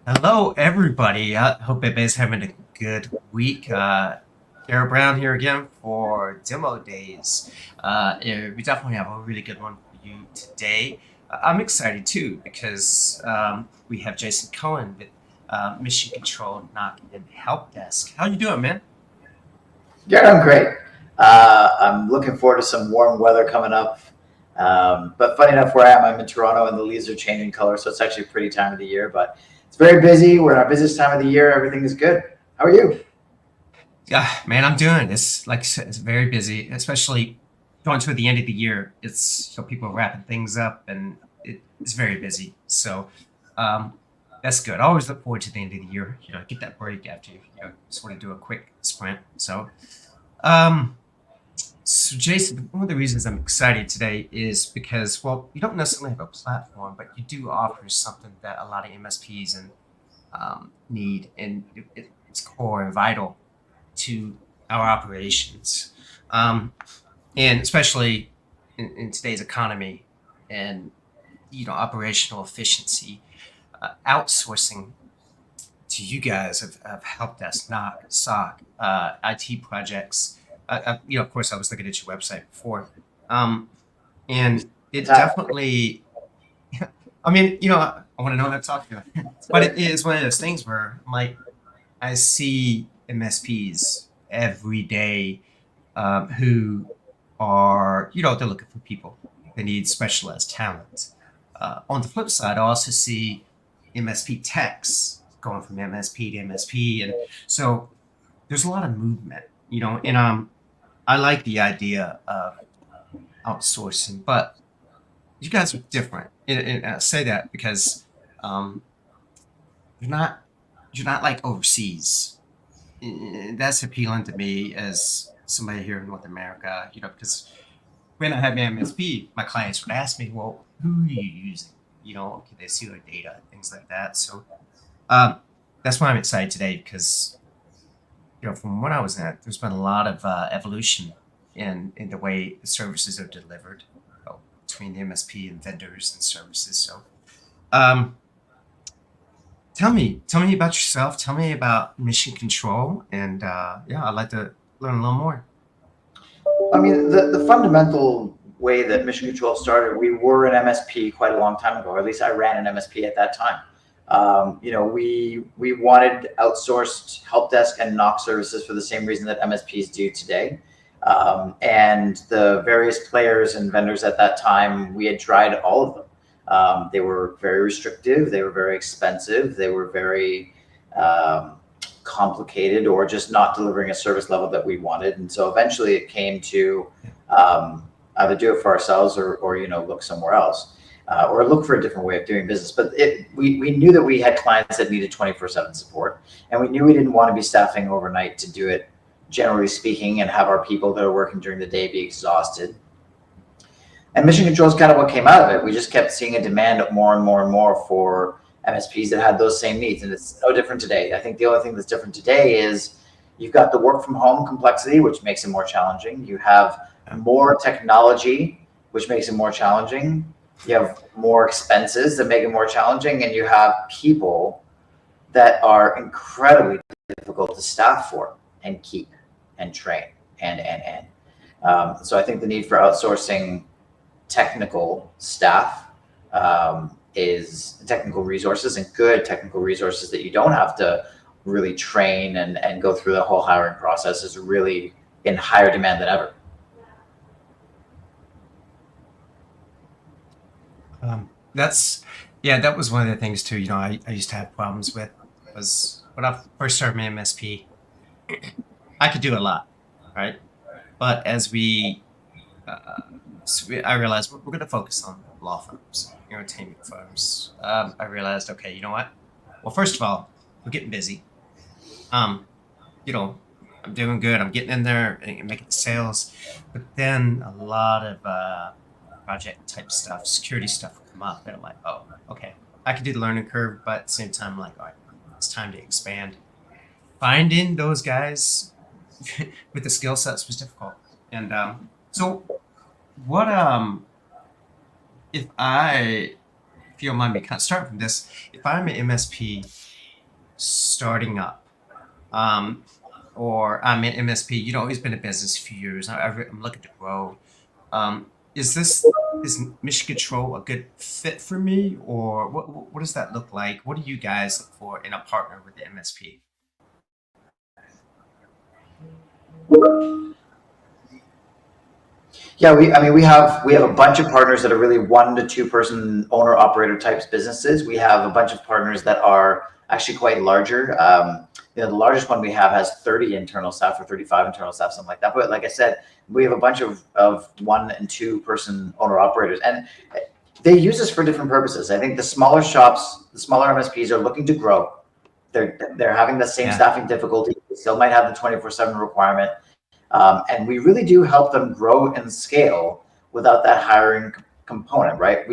Hello, everybody. I hope everybody's having a good week. Garrett Browne here again for Demo Days. We definitely have a really good one for you today. I'm excited too because we have Jason Cohen with Mission Control NOC and HelpDesk. How you doing, man? Yeah, I'm great. I'm looking forward to some warm weather coming up. But funny enough, where I am, I'm in Toronto, and the leaves are changing color, so it's actually a pretty time of the year. But it's very busy. We're in our busiest time of the year. Everything is good. How are you? Yeah, man, I'm doing. It's like I said, it's very busy, especially going toward the end of the year. It's people are wrapping things up, and it's very busy. So um, that's good. I always look forward to the end of the year. Get that break after just want to do a quick sprint. Um, so Jason, one of the reasons I'm excited today is because, well, you don't necessarily have a platform, but you do offer something that a lot of MSPs and need, and it's core and vital to our operations, um, and especially in today's economy and operational efficiency. Outsourcing to you guys have helped us knock SOC IT projects. Of course, I was looking at your website before, um, and it Fantastic. definitely. I mean, I want to know what I'm talking about, but it is one of those things where I'm like, I see MSPs every day who are, they're looking for people. They need specialized talent. On the flip side, I also see MSP techs going from MSP to MSP. And so there's a lot of movement, and I like the idea of outsourcing, but you guys are different. And I say that because um, you're not, you're not like overseas. That's appealing to me as somebody here in North America, because when I have my MSP, my clients would ask me, well, who are you using? Can they see their data, things like that. So um, that's why I'm excited today because, from when I was at, there's been a lot of evolution in the way the services are delivered between the MSP and vendors and services. So um, tell me about yourself. Tell me about Mission Control, and yeah, I'd like to learn a little more. I mean, the fundamental way that Mission Control started, we were an MSP quite a long time ago, or at least I ran an MSP at that time. We wanted outsourced help desk and NOC services for the same reason that MSPs do today. And the various players and vendors at that time, we had tried all of them. They were very restrictive. They were very expensive. They were very complicated, or just not delivering a service level that we wanted. And so eventually it came to either do it for ourselves, or look somewhere else, or look for a different way of doing business. But we knew that we had clients that needed 24/7 support, and we knew we didn't want to be staffing overnight to do it, generally speaking, and have our people that are working during the day be exhausted. And Mission Control is kind of what came out of it. We just kept seeing a demand more and more and more for MSPs that had those same needs. And it's no different today. I think the only thing that's different today is you've got the work from home complexity, which makes it more challenging. You have more technology, which makes it more challenging. You have more expenses that make it more challenging. And you have people that are incredibly difficult to staff for and keep and train and. So I think the need for outsourcing technical staff is technical resources, and good technical resources that you don't have to really train and go through the whole hiring process, is really in higher demand than ever. That's Yeah, that was one of the things too. I used to have problems with was when I first started my MSP. I could do a lot, right? But as I realized we're going to focus on law firms, entertainment firms. I realized, okay, you know what? Well, first of all, we're getting busy. Um, you know, I'm doing good. I'm getting in there and making sales, but then a lot of project type stuff, security stuff will come up, and I'm like, oh, okay, I could do the learning curve, but at the same time, I'm like, all right, it's time to expand. Finding those guys with the skill sets was difficult, and so what if I, if you don't mind me kind of starting from this, if I'm an MSP starting up, um, or I'm an MSP, he's been in business a few years. I'm looking to grow. Is Mission Control a good fit for me, or what does that look like? What do you guys look for in a partner with the MSP? Yeah, we have a bunch of partners that are really 1 to 2 person owner operator types businesses. We have a bunch of partners that are actually quite larger. The largest one we have has 30 internal staff or 35 internal staff, something like that. But like I said, we have a bunch of 1 and 2 person owner operators, and they use us for different purposes. I think the smaller shops, the smaller MSPs are looking to grow. They're having the same staffing difficulty. They still might have the 24/7 requirement. And we really do help them grow and scale without that hiring component, right?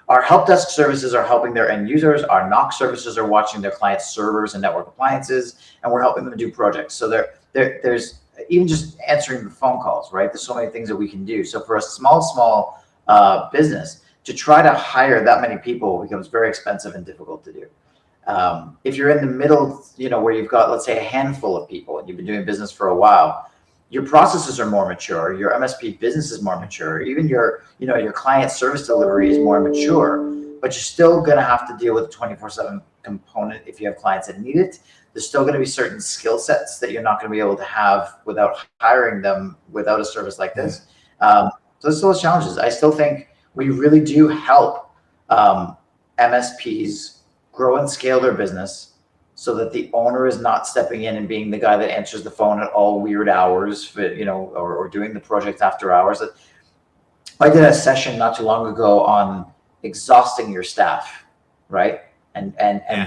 Our help desk services are helping their end users. Our NOC services are watching their clients' servers and network appliances, and we're helping them do projects. So there's even just answering the phone calls, right? There's so many things that we can do. So for a small business to try to hire that many people becomes very expensive and difficult to do. If you're in the middle, where you've got, let's say, a handful of people and you've been doing business for a while, your processes are more mature, your MSP business is more mature, even your client service delivery is more mature, but you're still going to have to deal with a 24/7 component if you have clients that need it. There's still going to be certain skill sets that you're not going to be able to have without hiring them without a service like this. So there's still challenges. I still think we really do help MSPs grow and scale their business, so that the owner is not stepping in and being the guy that answers the phone at all weird hours, or doing the project after hours. I did a session not too long ago on exhausting your staff, right? And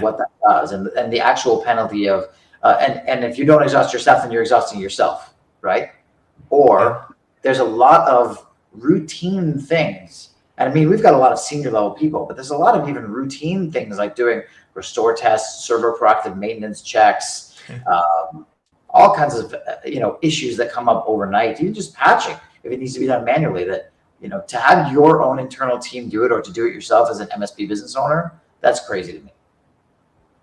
what that does, and the actual penalty of, and if you don't exhaust your staff, then you're exhausting yourself, right? Or there's a lot of routine things. And I mean, we've got a lot of senior level people, but there's a lot of even routine things like doing restore tests, server proactive maintenance checks, all kinds of issues that come up overnight. Even just patching, if it needs to be done manually, that to have your own internal team do it, or to do it yourself as an MSP business owner, that's crazy to me.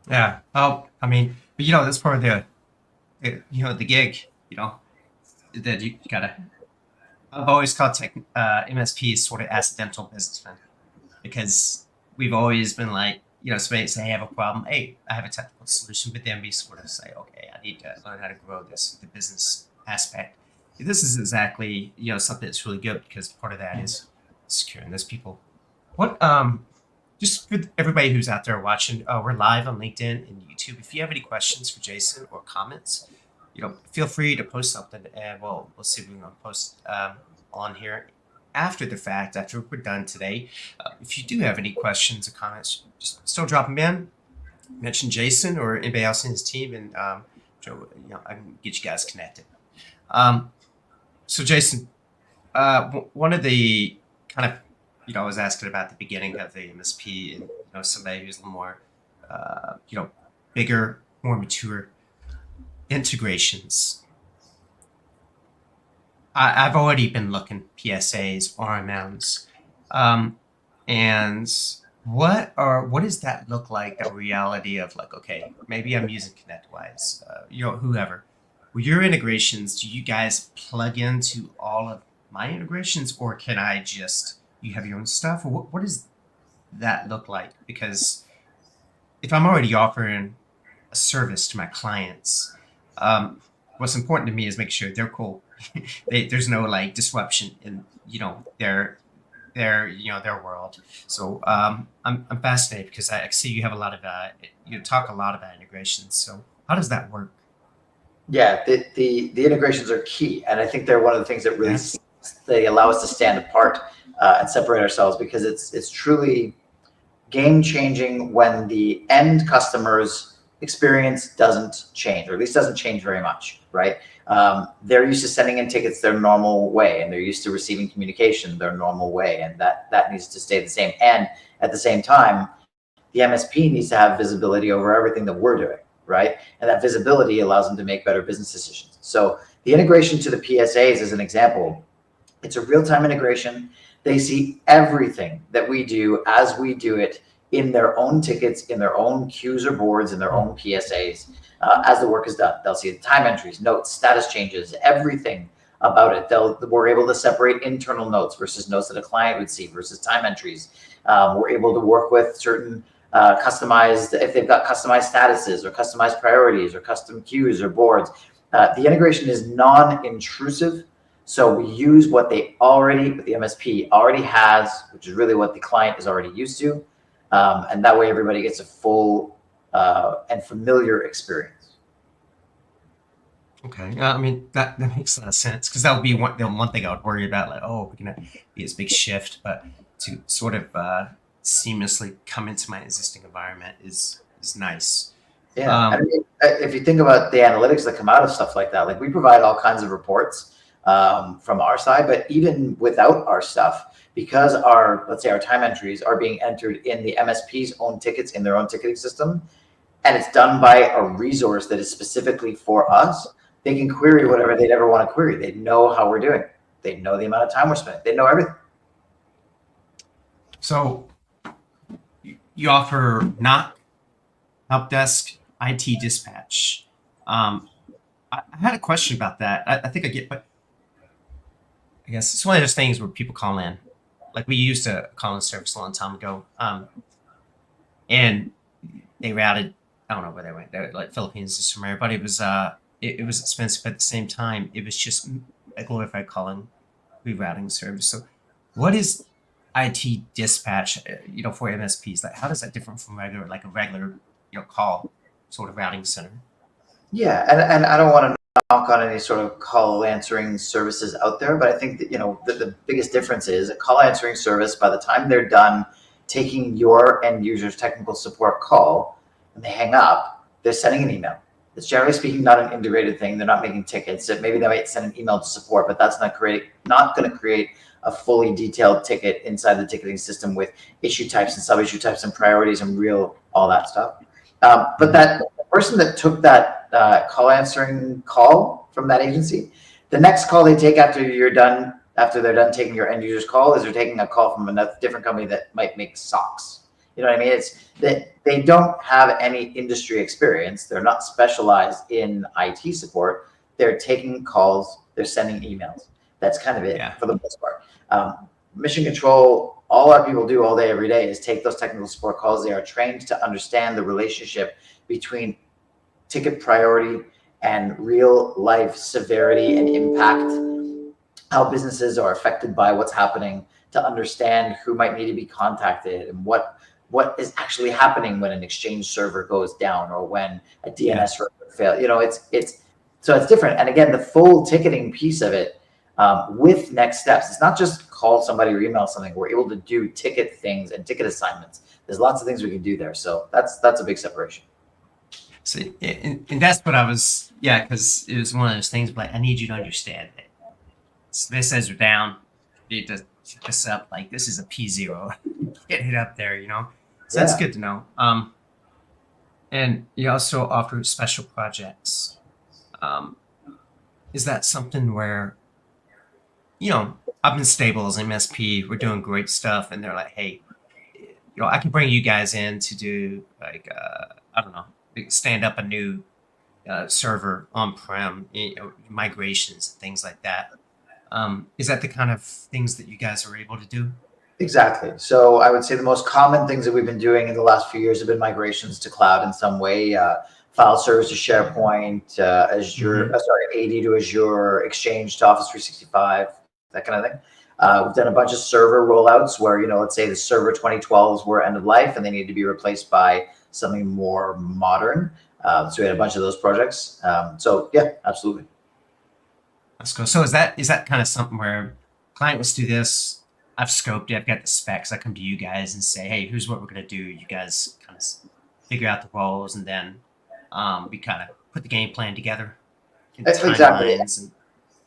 Yeah. Oh, I mean, but that's part of the gig. That you gotta. I've always called MSPs sort of accidental businessmen, because we've always been like, somebody say, I have a problem. Hey, I have a technical solution, but then we sort of say, okay, I need to learn how to grow this, the business aspect. This is exactly, something that's really good, because part of that is securing those people. What, just for everybody who's out there watching, we're live on LinkedIn and YouTube. If you have any questions for Jason or comments, feel free to post something, and we'll see if we can post on here after the fact, after we're done today. If you do have any questions or comments, just still drop them in. Mention Jason or anybody else in his team, and Joe, I can get you guys connected. So Jason, one of the kind of, I was asking about the beginning of the MSP, and somebody who's a little more, bigger, more mature. Integrations. I've already been looking PSAs, RMMs, and what does that look like? The reality of like, okay, maybe I'm using ConnectWise, whoever. With your integrations, do you guys plug into all of my integrations, or can I just, you have your own stuff, or what does that look like? Because if I'm already offering a service to my clients, what's important to me is make sure they're cool. There's no like disruption in their world. So I'm fascinated, because I see you have a lot of you talk a lot about integrations. So how does that work? Yeah, the integrations are key, and I think they're one of the things that really they allow us to stand apart and separate ourselves, because it's truly game changing when the end customer's experience doesn't change, or at least doesn't change very much, right? They're used to sending in tickets their normal way, and they're used to receiving communication their normal way, and that needs to stay the same. And at the same time, the MSP needs to have visibility over everything that we're doing, right? And that visibility allows them to make better business decisions. So the integration to the PSAs is an example. It's a real-time integration. They see everything that we do as we do it in their own tickets, in their own queues or boards, in their own PSAs as the work is done. They'll see the time entries, notes, status changes, everything about it. We're able to separate internal notes versus notes that a client would see versus time entries. We're able to work with certain customized, if they've got customized statuses or customized priorities or custom queues or boards. The integration is non-intrusive. So we use what the MSP already has, which is really what the client is already used to. And that way everybody gets a full and familiar experience. Okay. I mean, that makes a lot of sense, because that would be one thing I would worry about, like, oh, we're going to be this big shift, but to sort of seamlessly come into my existing environment is nice. Yeah. I mean, if you think about the analytics that come out of stuff like that, like we provide all kinds of reports from our side, but even without our stuff, because let's say our time entries are being entered in the MSP's own tickets in their own ticketing system, and it's done by a resource that is specifically for us, they can query whatever they'd ever want to query. They know how we're doing. They know the amount of time we're spending. They know everything. So you offer NOC, HelpDesk, IT dispatch. I had a question about that. I think I get, but I guess it's one of those things where people call in. Like we used a call-in service a long time ago, and they routed. I don't know where they went. They were like Philippines or somewhere, but it was expensive. But at the same time, it was just a glorified calling rerouting service. So, what is IT dispatch? For MSPs, like how does that differ from a regular call sort of routing center? Yeah, and I don't want to knock on any sort of call answering services out there, but I think that the biggest difference is a call answering service. By the time they're done taking your end user's technical support call and they hang up, they're sending an email. It's generally speaking not an integrated thing. They're not making tickets. Maybe they might send an email to support, but that's not going to create a fully detailed ticket inside the ticketing system with issue types and sub-issue types and priorities and all that stuff. But that person that took that call answering call from that agency, the next call they take after they're done taking your end user's call is they're taking a call from another different company that might make socks. You know what I mean? It's that they don't have any industry experience. They're not specialized in IT support. They're taking calls. They're sending emails. That's kind of it for the most part. Mission Control, all our people do all day, every day is take those technical support calls. They are trained to understand the relationship between ticket priority and real life severity and impact, how businesses are affected by what's happening, to understand who might need to be contacted and what is actually happening when an Exchange server goes down or when a DNS server fails. So it's different. And again, the full ticketing piece of it with next steps, it's not just call somebody or email something. We're able to do ticket things and ticket assignments. There's lots of things we can do there. So that's a big separation. So, and that's what I was, because it was one of those things, but I need you to understand it. So this says we're down. You need to check this up. Like this is a P0. Get it up there, So that's good to know. And you also offer special projects. Is that something where, I've been stable as an MSP, we're doing great stuff, and they're like, hey, I can bring you guys in to do I don't know, stand up a new server on-prem, migrations and things like that. Is that the kind of things that you guys are able to do? Exactly. So I would say the most common things that we've been doing in the last few years have been migrations to cloud in some way, file servers to SharePoint, Azure, AD to Azure, Exchange to Office 365, that kind of thing. We've done a bunch of server rollouts where, let's say the server 2012s were end of life and they need to be replaced by something more modern. So we had a bunch of those projects. So yeah, absolutely. That's cool. So is that kind of something where client wants to do this? I've scoped it. I've got the specs. I come to you guys and say, hey, here's what we're going to do. You guys kind of figure out the roles, and then we kind of put the game plan together. Exactly.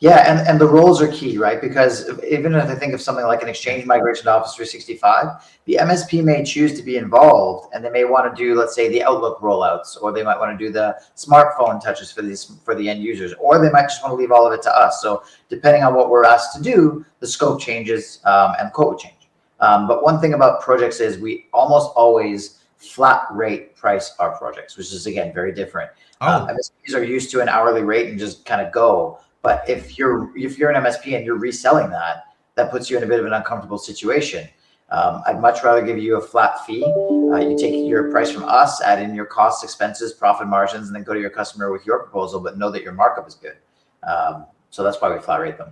And the roles are key, right? Because even if I think of something like an Exchange migration to Office 365, the MSP may choose to be involved, and they may want to do, let's say, the Outlook rollouts, or they might want to do the smartphone touches for the end users, or they might just want to leave all of it to us. So depending on what we're asked to do, the scope changes and the quote would change. But one thing about projects is we almost always flat rate price our projects, which is again very different. MSPs are used to an hourly rate and just kind of go. But if you're an MSP and you're reselling that puts you in a bit of an uncomfortable situation. I'd much rather give you a flat fee. You take your price from us, add in your costs, expenses, profit margins, and then go to your customer with your proposal, but know that your markup is good. So that's why we flat rate them.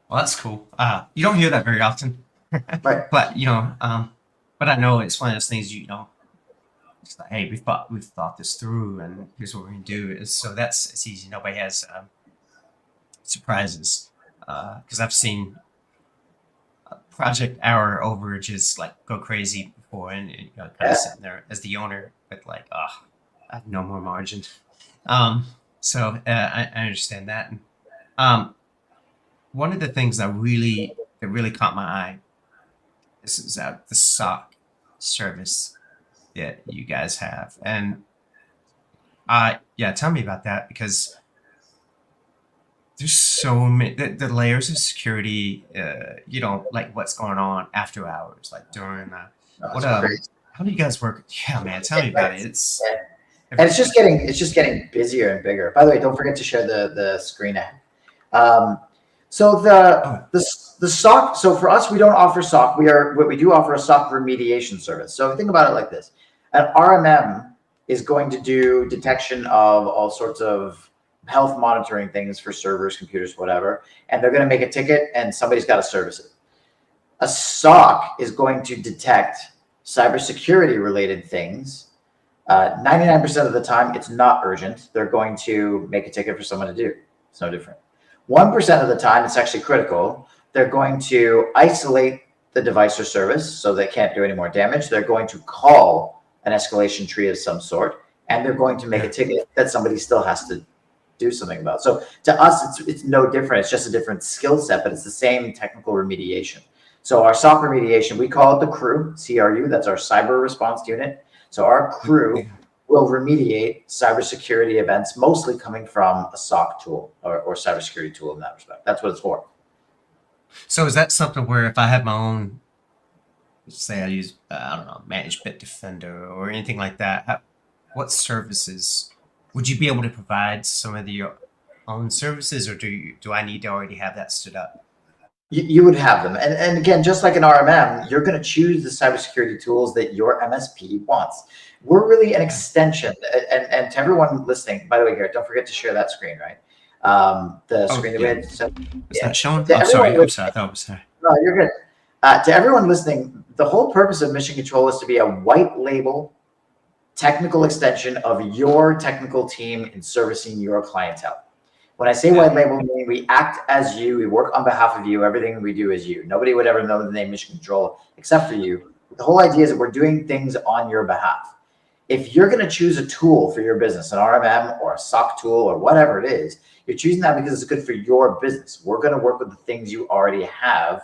Well, that's cool. You don't hear that very often, right? But but I know it's one of those things. It's like, hey, we've thought this through, and here's what we're gonna do. So it's easy. Nobody has surprises, because I've seen project hour overages like go crazy before, and kind of sitting there as the owner with like, I have no more margin. So I understand that. And one of the things that really caught my eye is the SOC service that you guys have, and tell me about that, because there's so many the layers of security. Like what's going on after hours, like during how do you guys work? Yeah, man, tell me about it. And it's just getting busier and bigger. By the way, don't forget to share the screen ahead. So the SOC. So for us, we don't offer SOC. We do offer a SOC remediation service. So think about it like this: an RMM is going to do detection of all sorts of health monitoring things for servers, computers, whatever, and they're going to make a ticket, and somebody's got to service it. A SOC is going to detect cybersecurity related things. 99% of the time, it's not urgent. They're going to make a ticket for someone to do. It's no different. 1% of the time, it's actually critical. They're going to isolate the device or service so they can't do any more damage. They're going to call an escalation tree of some sort, and they're going to make a ticket that somebody still has to do something about. So to us, it's no different. It's just a different skill set, but it's the same technical remediation. So our SOC remediation, we call it the crew, CRU. That's our cyber response unit. So our crew will remediate cybersecurity events, mostly coming from a SOC tool or cybersecurity tool in that respect. That's what it's for. So is that something where if I have my own, say I use, I don't know, Managed Bitdefender or anything like that, what services would you be able to provide some of your own services, or do I need to already have that stood up? You would have them. And again, just like an RMM, you're going to choose the cybersecurity tools that your MSP wants. We're really an extension. And to everyone listening, by the way, Garrett, don't forget to share that screen, right? The screen that we had. So, is that showing? I'm sorry. I thought it was sorry. No, you're good. To everyone listening, the whole purpose of Mission Control is to be a white label technical extension of your technical team in servicing your clientele. When I say white label, meaning we act as you, we work on behalf of you, everything we do is you. Nobody would ever know the name Mission Control except for you. The whole idea is that we're doing things on your behalf. If you're going to choose a tool for your business, an RMM or a SOC tool or whatever it is, you're choosing that because it's good for your business. We're going to work with the things you already have.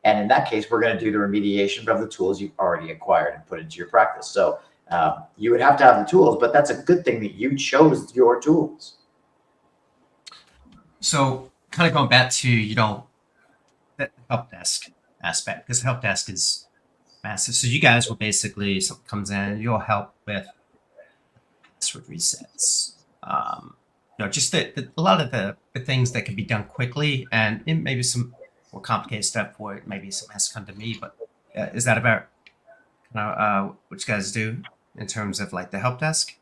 And in that case, we're going to do the remediation of the tools you've already acquired and put into your practice. So you would have to have the tools, but that's a good thing that you chose your tools. So kind of going back to, the help desk aspect, because help desk is massive. So you guys will basically, something comes in, you'll help with password resets. Just a lot of the things that can be done quickly, and maybe some more complicated stuff where maybe some has to come to me. But is that about what you guys do in terms of like the help desk?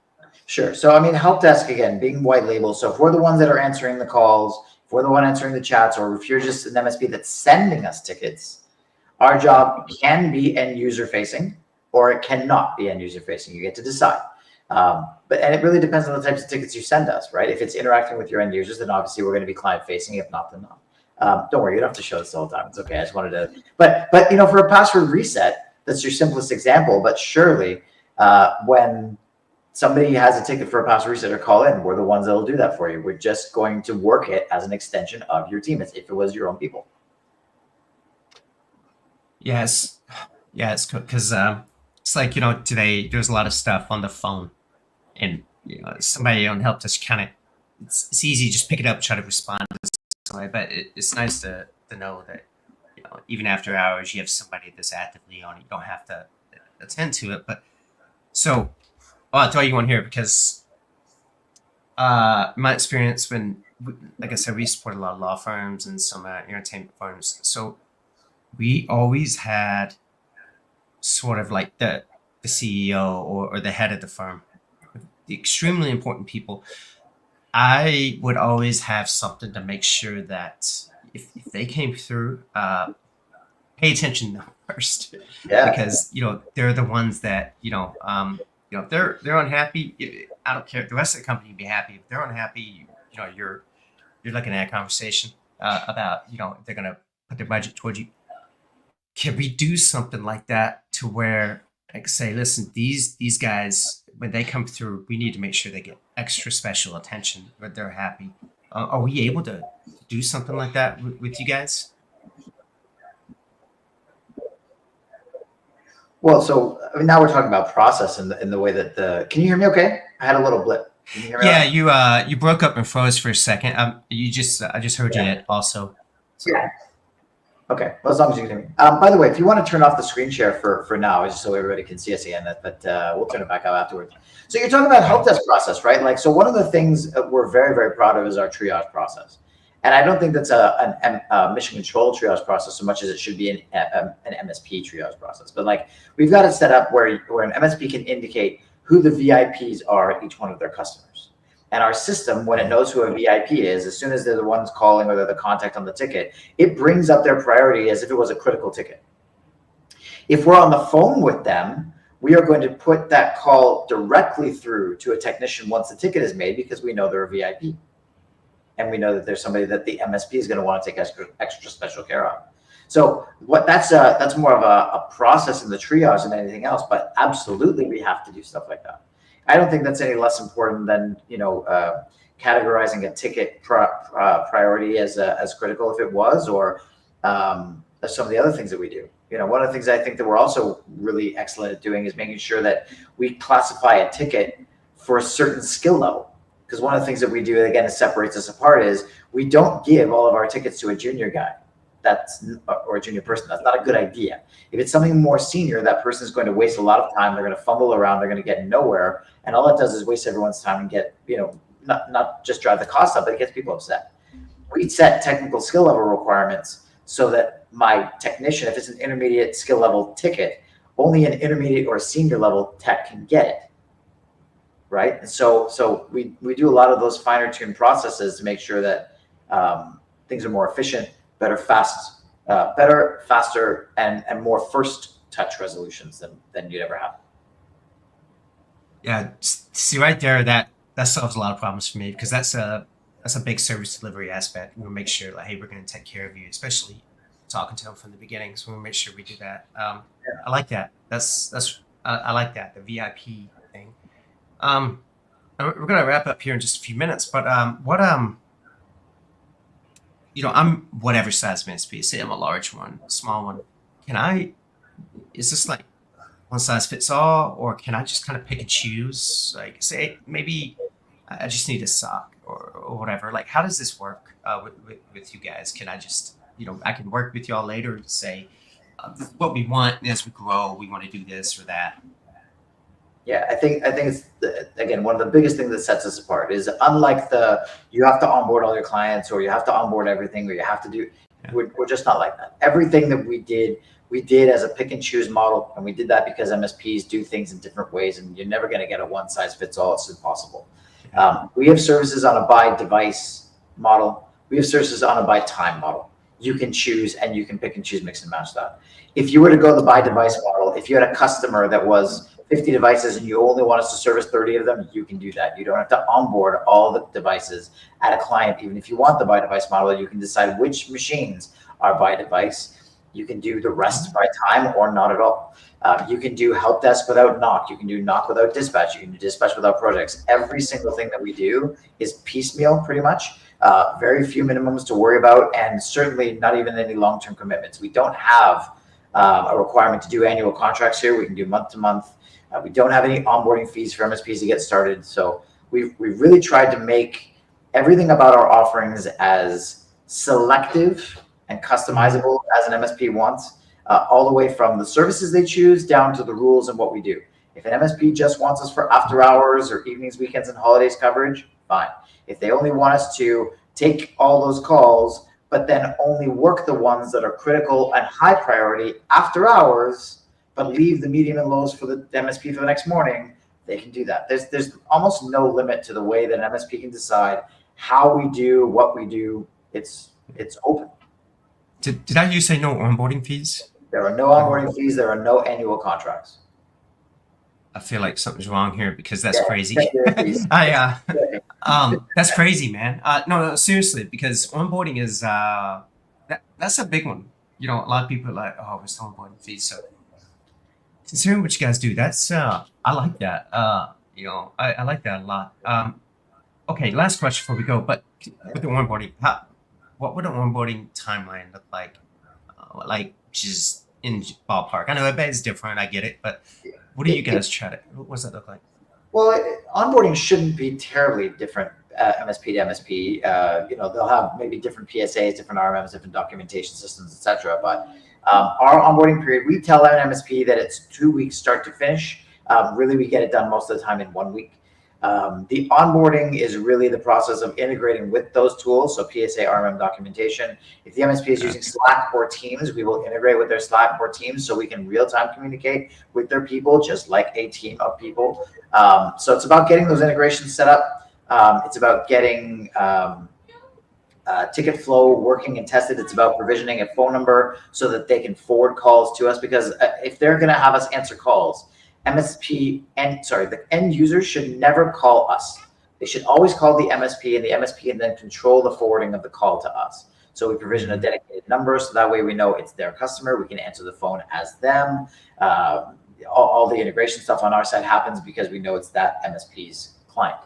Sure. So, I mean, help desk, again, being white label. So if we're the ones that are answering the calls, if we're the one answering the chats, or if you're just an MSP that's sending us tickets, our job can be end user facing, or it cannot be end user facing. You get to decide. And it really depends on the types of tickets you send us, right? If it's interacting with your end users, then obviously we're going to be client facing. If not, then not. Don't worry, you don't have to show this the whole time. It's okay. I just wanted to, but for a password reset, that's your simplest example. But surely, when somebody has a ticket for a password reset or call in, we're the ones that will do that for you. We're just going to work it as an extension of your team as if it was your own people. Yes. Yeah, it's good because it's like, today there's a lot of stuff on the phone, and somebody on help desk it's easy, just pick it up, try to respond to somebody, but it's nice to know that even after hours, you have somebody that's actively on. You don't have to attend to it. But so I'll tell you one here because my experience when, like I said, we support a lot of law firms and some entertainment firms. So we always had sort of like the CEO or the head of the firm, the extremely important people. I would always have something to make sure that if they came through, pay attention to them first, Yeah. because they're the ones that if they're unhappy. I don't care. The rest of the company will be happy. If they're unhappy, you're looking at a conversation about if they're gonna put their budget towards you. Can we do something like that to where, like, say, listen, these guys, when they come through, we need to make sure they get extra special attention, but they're happy. Are we able to do something like that with you guys? Well, so I mean, now we're talking about process in the way that can you hear me okay? I had a little blip. Can you hear me? Yeah, you broke up and froze for a second. I just heard you also. So. Yeah. Okay. Well, as long as you can hear me. By the way, if you want to turn off the screen share for now, just so everybody can see us again, but we'll turn it back on afterwards. So you're talking about help desk process, right? Like, so one of the things that we're very, very proud of is our triage process. And I don't think that's a mission control triage process so much as it should be an MSP triage process. But like, we've got it set up where an MSP can indicate who the VIPs are at each one of their customers. And our system, when it knows who a VIP is, as soon as they're the ones calling or they're the contact on the ticket, it brings up their priority as if it was a critical ticket. If we're on the phone with them, we are going to put that call directly through to a technician once the ticket is made, because we know they're a VIP. And we know that there's somebody that the MSP is going to want to take extra special care of. So that's more of a process in the triage than anything else. But absolutely, we have to do stuff like that. I don't think that's any less important than categorizing a ticket priority as critical if it was, or some of the other things that we do. One of the things I think that we're also really excellent at doing is making sure that we classify a ticket for a certain skill level. Because one of the things that we do, again, that separates us apart is we don't give all of our tickets to a junior guy or a junior person. That's not a good idea. If it's something more senior, that person is going to waste a lot of time. They're going to fumble around. They're going to get nowhere. And all that does is waste everyone's time and get, not just drive the cost up, but it gets people upset. We set technical skill level requirements so that my technician, if it's an intermediate skill level ticket, only an intermediate or a senior level tech can get it. Right. And so we do a lot of those finer tuned processes to make sure that things are more efficient, better, faster, and more first touch resolutions than you'd ever have. Yeah. See right there, that solves a lot of problems for me, because that's a big service delivery aspect. We'll make sure, like, hey, we're going to take care of you, especially talking to them from the beginning. So we'll make sure we do that. I like that. I like that, the VIP thing. We're going to wrap up here in just a few minutes, but I'm whatever size MSP. Say I'm a large one, a small one. Is this like one size fits all, or can I just kind of pick and choose? Like, say maybe I just need a SOC or whatever. Like, how does this work with you guys? Can I just I can work with y'all later to say what we want as we grow. We want to do this or that. Yeah, I think it's, again, one of the biggest things that sets us apart is, unlike you have to onboard all your clients, or you have to onboard everything, or you have to do, we're just not like that. Everything that we did as a pick and choose model, and we did that because MSPs do things in different ways, and you're never going to get a one size fits all. It's impossible. We have services on a by device model. We have services on a by time model. You can choose, and you can pick and choose, mix and match that. If you were to go the by device model, if you had a customer that was 50 devices and you only want us to service 30 of them, you can do that. You don't have to onboard all the devices at a client. Even if you want the by device model, you can decide which machines are by device. You can do the rest by time or not at all. You can do help desk without NOC. You can do NOC without dispatch. You can do dispatch without projects. Every single thing that we do is piecemeal, pretty much. Very few minimums to worry about, and certainly not even any long-term commitments. We don't have a requirement to do annual contracts here. We can do month to month. We don't have any onboarding fees for MSPs to get started. So we've really tried to make everything about our offerings as selective and customizable as an MSP wants, all the way from the services they choose down to the rules and what we do. If an MSP just wants us for after hours or evenings, weekends, and holidays coverage, fine. If they only want us to take all those calls, but then only work the ones that are critical and high priority after hours, but leave the medium and lows for the MSP for the next morning, they can do that. There's almost no limit to the way that an MSP can decide how we do what we do. It's open. Did I hear you say no onboarding fees? There are no onboarding fees. There are no annual contracts. I feel like something's wrong here because that's crazy. That's crazy, man. No, seriously, because onboarding is that's a big one. You know, a lot of people are like, oh, it's onboarding fees. So considering what you guys do, that's I like that. You know, I like that a lot. Okay, last question before we go. But with the onboarding, what would an onboarding timeline look like? Like just in ballpark. I know everybody's different. I get it, but what do you guys try to? What does that look like? Well, onboarding shouldn't be terribly different MSP to MSP. You know, they'll have maybe different PSAs, different RMMs, different documentation systems, etc. But our onboarding period, we tell an MSP that it's 2 weeks start to finish. Really, we get it done most of the time in 1 week. The onboarding is really the process of integrating with those tools. So PSA, RMM documentation. If the MSP is using Slack or Teams, we will integrate with their Slack or Teams so we can real-time communicate with their people, just like a team of people. So it's about getting those integrations set up. It's about getting ticket flow working and tested. It's about provisioning a phone number so that they can forward calls to us, because if they're going to have us answer calls, the end user should never call us. They should always call the MSP, and the MSP and then control the forwarding of the call to us. So we provision a dedicated number, so that way we know it's their customer. We can answer the phone as them. All the integration stuff on our side happens because we know it's that MSP's client.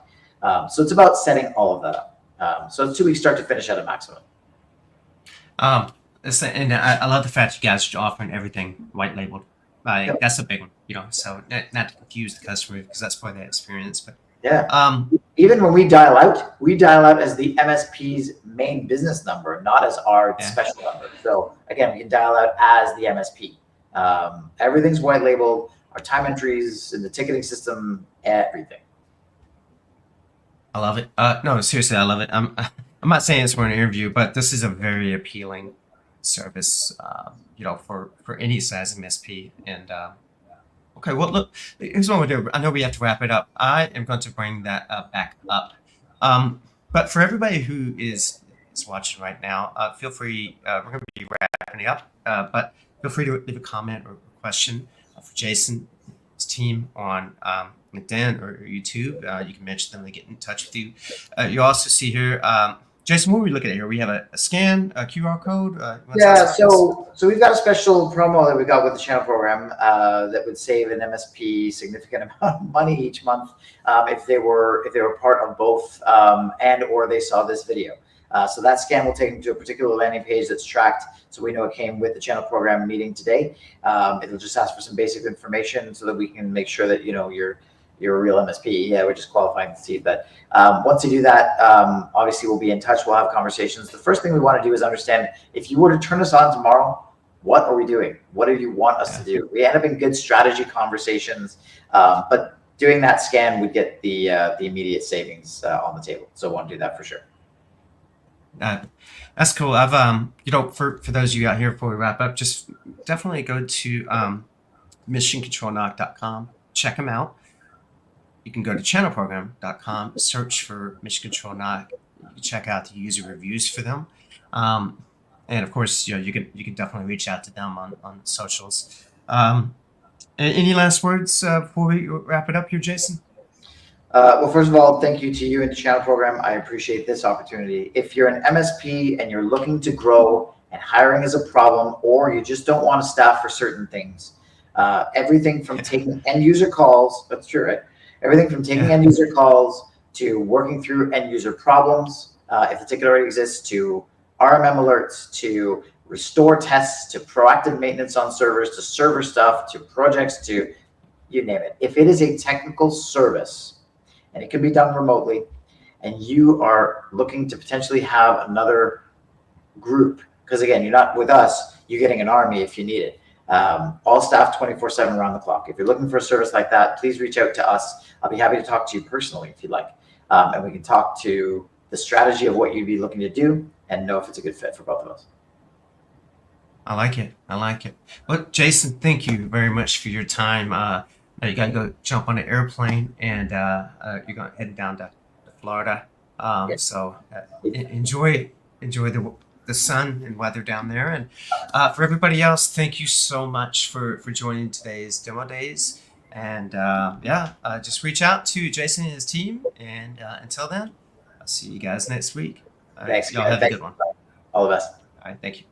So it's about setting all of that up. So it's 2 weeks start to finish at a maximum. And I love the fact you guys are offering everything white labeled. Yep. That's a big one, you know. So not to confuse the customer, because that's part of the experience. But yeah, even when we dial out as the MSP's main business number, not as our special number. So again, we can dial out as the MSP. Everything's white labeled. Our time entries in the ticketing system, everything. I love it. No, seriously, I love it. I'm not saying this for an interview, but this is a very appealing service, you know, for any size MSP. And okay, well, look, here's what we'll do. I know we have to wrap it up. I am going to bring that back up. But for everybody who is watching right now, feel free. We're going to be wrapping it up, but feel free to leave a comment or question for Jason, his team on LinkedIn or YouTube. You can mention them to get in touch with you. You also see here. Jason, what are we looking at here? We have a scan, a QR code. So we've got a special promo that we got with the channel program that would save an MSP significant amount of money each month if they were part of both and or they saw this video. So that scan will take them to a particular landing page that's tracked, so we know it came with the channel program meeting today. It'll just ask for some basic information so that we can make sure that you're a real MSP. Yeah, we're just qualifying the seed. But once you do that, obviously we'll be in touch. We'll have conversations. The first thing we want to do is understand, if you were to turn us on tomorrow, what are we doing? What do you want us to do? We end up in good strategy conversations, but doing that scan would get the immediate savings on the table. So I want to do that for sure. That's cool. I've for those of you out here, before we wrap up, just definitely go to missioncontrolnoc.com, check them out. You can go to channelprogram.com, search for Mission Control NOC. You can check out the user reviews for them, and of course, you can definitely reach out to them on socials. Any last words before we wrap it up here, Jason? Well, first of all, thank you to you and the channel program. I appreciate this opportunity. If you're an MSP and you're looking to grow and hiring is a problem, or you just don't want to staff for certain things, everything from taking end user calls, that's true, right? Everything from taking end user calls to working through end user problems, if the ticket already exists, to RMM alerts, to restore tests, to proactive maintenance on servers, to server stuff, to projects, to you name it. If it is a technical service and it can be done remotely, and you are looking to potentially have another group because again, you're not with us, you're getting an army if you need it. All staff 24/7 around the clock. If you're looking for a service like that, please reach out to us. I'll be happy to talk to you personally if you'd like. And we can talk to the strategy of what you'd be looking to do and know if it's a good fit for both of us. I like it. I like it. Well, Jason, thank you very much for your time. Now you got to go jump on an airplane, and you're going heading down to Florida. Yes. So enjoy the sun and weather down there. And for everybody else, thank you so much for joining today's demo days. And just reach out to Jason and his team. And until then, I'll see you guys next week. Thanks. Y'all have a good one. All the best. All right. Thank you.